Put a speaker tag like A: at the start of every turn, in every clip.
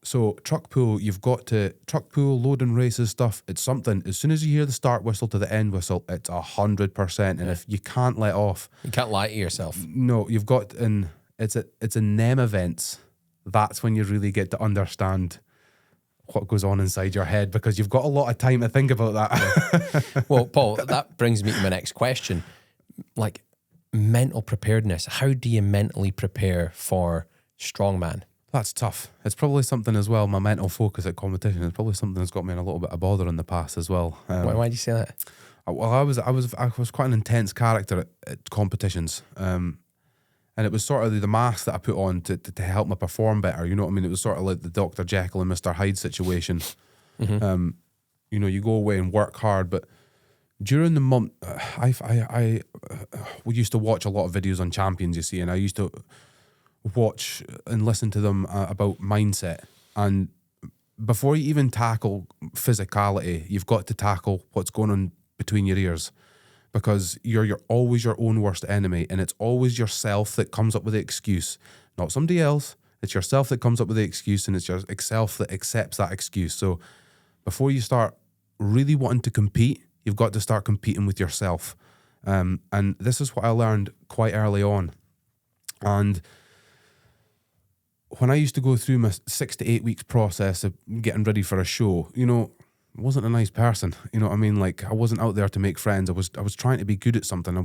A: So truck pull, truck pull, loading races stuff. It's something. As soon as you hear the start whistle to the end whistle, it's 100%. And if you can't let off,
B: you can't lie to yourself.
A: No, you've got, and it's in them events. That's when you really get to understand what goes on inside your head, because you've got a lot of time to think about that.
B: Yeah. Well, Paul, that brings me to my next question. Like, mental preparedness. How do you mentally prepare for strongman?
A: That's tough. It's probably something as well. My mental focus at competition is probably something that's got me in a little bit of bother in the past as well.
B: Why do you say that?
A: Well, I was quite an intense character at competitions, and it was sort of the mask that I put on to help me perform better. You know what I mean? It was sort of like the Dr. Jekyll and Mr. Hyde situation.
B: Mm-hmm.
A: You know, you go away and work hard, but during the month, we used to watch a lot of videos on champions, you see, and I used to watch and listen to them about mindset. And before you even tackle physicality, you've got to tackle what's going on between your ears, because you're always your own worst enemy, and it's always yourself that comes up with the excuse, not somebody else. It's yourself that comes up with the excuse, and it's yourself that accepts that excuse. So before you start really wanting to compete, you've got to start competing with yourself. And this is what I learned quite early on. And when I used to go through my 6 to 8 weeks process of getting ready for a show, you know, I wasn't a nice person. You know what I mean? Like, I wasn't out there to make friends. I was trying to be good at something.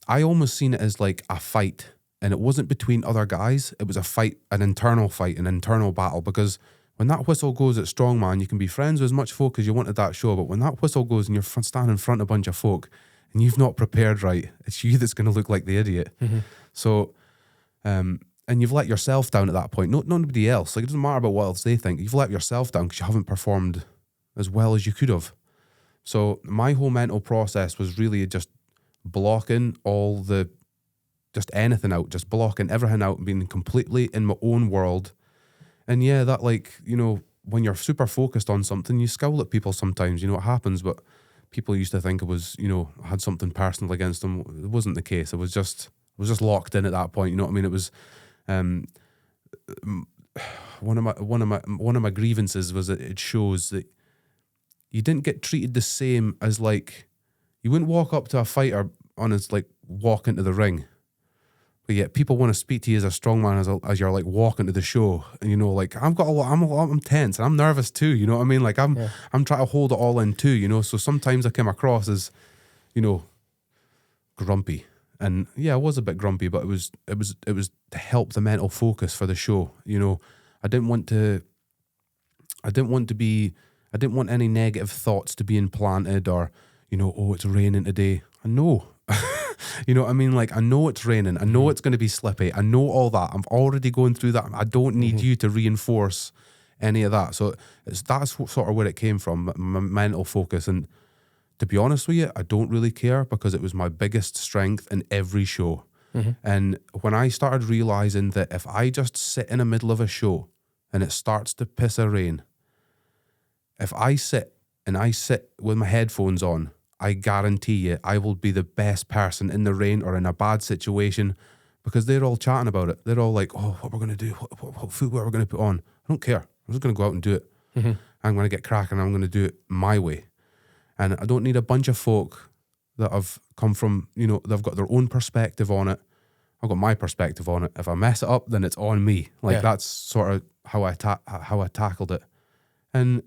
A: I almost seen it as like a fight, and it wasn't between other guys. It was a fight, an internal fight, an internal battle, because when that whistle goes at strongman, you can be friends with as much folk as you want at that show, but when that whistle goes and you're standing in front of a bunch of folk and you've not prepared right, it's you that's going to look like the idiot.
B: Mm-hmm.
A: So, and you've let yourself down at that point. Nobody else. Like, it doesn't matter about what else they think. You've let yourself down because you haven't performed as well as you could have. So my whole mental process was really just blocking just anything out, just blocking everything out and being completely in my own world. And yeah, that, like, you know, when you're super focused on something, you scowl at people sometimes, you know, it happens, but people used to think it was, you know, I had something personal against them. It wasn't the case. I was just locked in at that point, you know what I mean? It was, one of my grievances was that it shows that you didn't get treated the same as, like, you wouldn't walk up to a fighter on his, like, walk into the ring. But yet people want to speak to you as a strongman as you're, like, walking to the show. And, you know, like, I'm tense and I'm nervous too, you know what I mean? Like, I'm trying to hold it all in too, you know? So sometimes I came across as, you know, grumpy. And yeah, I was a bit grumpy, but it was to help the mental focus for the show. You know, I didn't want any negative thoughts to be implanted, or, you know, oh, it's raining today. I know. You know what I mean? Like, I know it's raining. I know it's going to be slippy. I know all that. I'm already going through that. I don't need you to reinforce any of that. So that's sort of where it came from, my mental focus. And to be honest with you, I don't really care, because it was my biggest strength in every show. Mm-hmm. And when I started realizing that if I just sit in the middle of a show and it starts to piss a rain, if I sit with my headphones on, I guarantee you I will be the best person in the rain or in a bad situation, because they're all chatting about it. They're all like, oh, what we're going to do, what footwear we're going to put on. I don't care. I'm just going to go out and do it. Mm-hmm. I'm going to get cracking. I'm going to do it my way. And I don't need a bunch of folk that have come from, you know, they've got their own perspective on it. I've got my perspective on it. If I mess it up, then it's on me. Like, that's sort of how I tackled it. And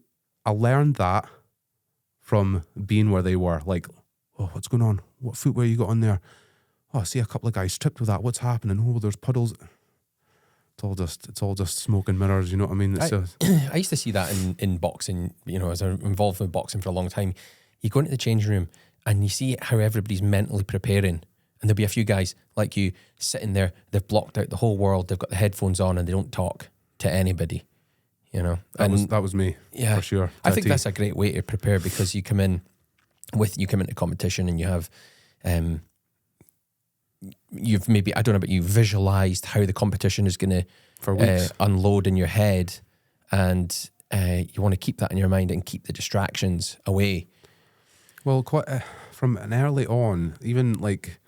A: I learned that from being where they were. Like, oh, what's going on? What footwear you got on there? Oh, I see a couple of guys tripped with that. What's happening? Oh, there's puddles. It's all just smoke and mirrors, you know what I mean?
B: I used to see that in boxing, you know, as I'm involved with boxing for a long time. You go into the changing room and you see how everybody's mentally preparing, and there'll be a few guys like you sitting there, they've blocked out the whole world, they've got the headphones on and they don't talk to anybody, you know.
A: That was me, for sure.
B: I think that's a great way to prepare, because you come into competition and you have you've maybe, I don't know, but you visualized how the competition is going to unload in your head, and you want to keep that in your mind and keep the distractions away.
A: Well, quite from an early on, even like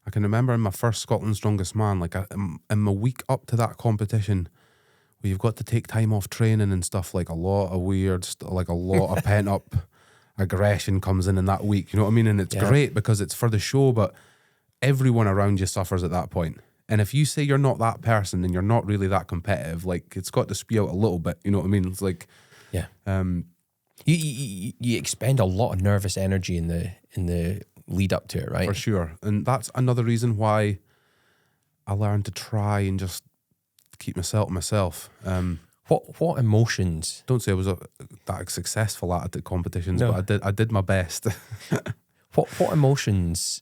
A: I can remember in my first Scotland's Strongest Man, like in my week up to that competition, where you've got to take time off training and stuff, like a lot of like a lot of pent up aggression comes in that week. You know what I mean? And it's great because it's for the show, but everyone around you suffers at that point. And if you say you're not that person and you're not really that competitive, like it's got to spew out a little bit. You know what I mean? It's like,
B: you expend a lot of nervous energy in the lead up to it, right?
A: For sure. And that's another reason why I learned to try and just keep myself.
B: What emotions?
A: Don't say I was that successful at the competitions,
B: No.
A: but I did my best.
B: What emotions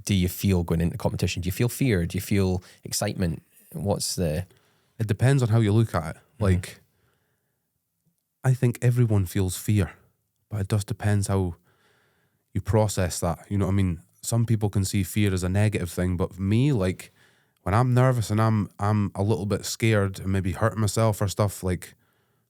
B: do you feel going into competition? Do you feel fear? Do you feel excitement?
A: It depends on how you look at it. Like, I think everyone feels fear, but it just depends how you process that. You know what I mean? Some people can see fear as a negative thing, but for me, like, when I'm nervous and I'm a little bit scared and maybe hurting myself or stuff, like,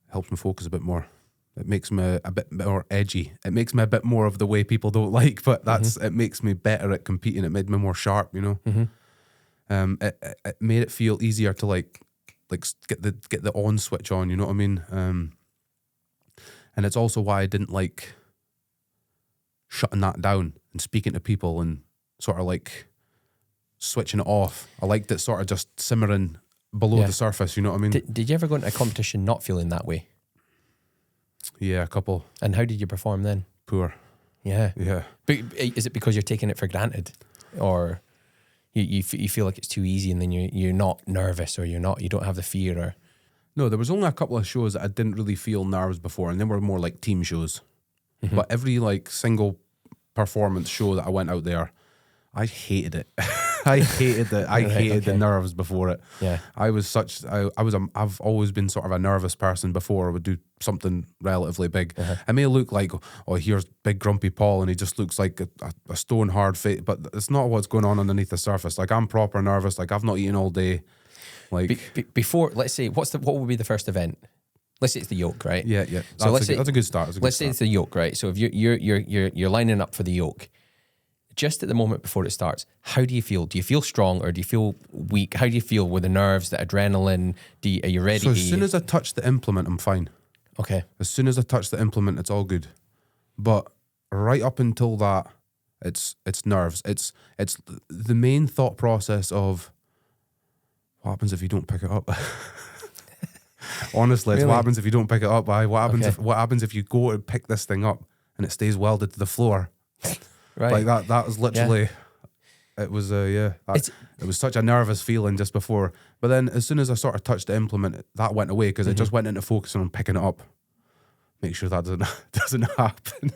A: it helps me focus a bit more. It makes me a bit more edgy. It makes me a bit more of the way people don't like, but it makes me better at competing. It made me more sharp, you know. It made it feel easier to like get the on switch on. You know what I mean? And it's also why I didn't like shutting that down and speaking to people and sort of like switching it off. I liked it sort of just simmering below the surface. You know what I mean?
B: Did you ever go into a competition not feeling that way?
A: Yeah, a couple.
B: And how did you perform then?
A: Poor.
B: Yeah.
A: Yeah.
B: But is it because you're taking it for granted, or you feel like it's too easy, and then you're not nervous, or you don't have the fear? Or
A: No, there was only a couple of shows that I didn't really feel nerves before, and they were more like team shows. But every like single performance show that I went out there, I hated it. I hated it. I hated the nerves before it.
B: Yeah.
A: I've always been sort of a nervous person before I would do something relatively big. I may look like, oh, here's big grumpy Paul and he just looks like a stone hard face, but it's not what's going on underneath the surface. Like, I'm proper nervous. Like, I've not eaten all day. Like
B: before, let's say, what would be the first event? Let's say it's the yoke, right?
A: Yeah. So that's a good start.
B: Let's say it's the yoke, right? So if you're lining up for the yoke, just at the moment before it starts, how do you feel? Do you feel strong or do you feel weak? How do you feel with the nerves, the adrenaline? Are you ready?
A: So as soon as I touch the implement, I'm fine.
B: Okay.
A: As soon as I touch the implement, it's all good. But right up until that, it's nerves. It's the main thought process of what happens if you don't pick it up. Honestly, it's what happens if you don't pick it up. What happens if you go to pick this thing up and it stays welded to the floor?
B: Right.
A: Like that was literally, it was it was such a nervous feeling just before. But then as soon as I sort of touched the implement, that went away because it just went into focusing on picking it up. Make sure that doesn't happen.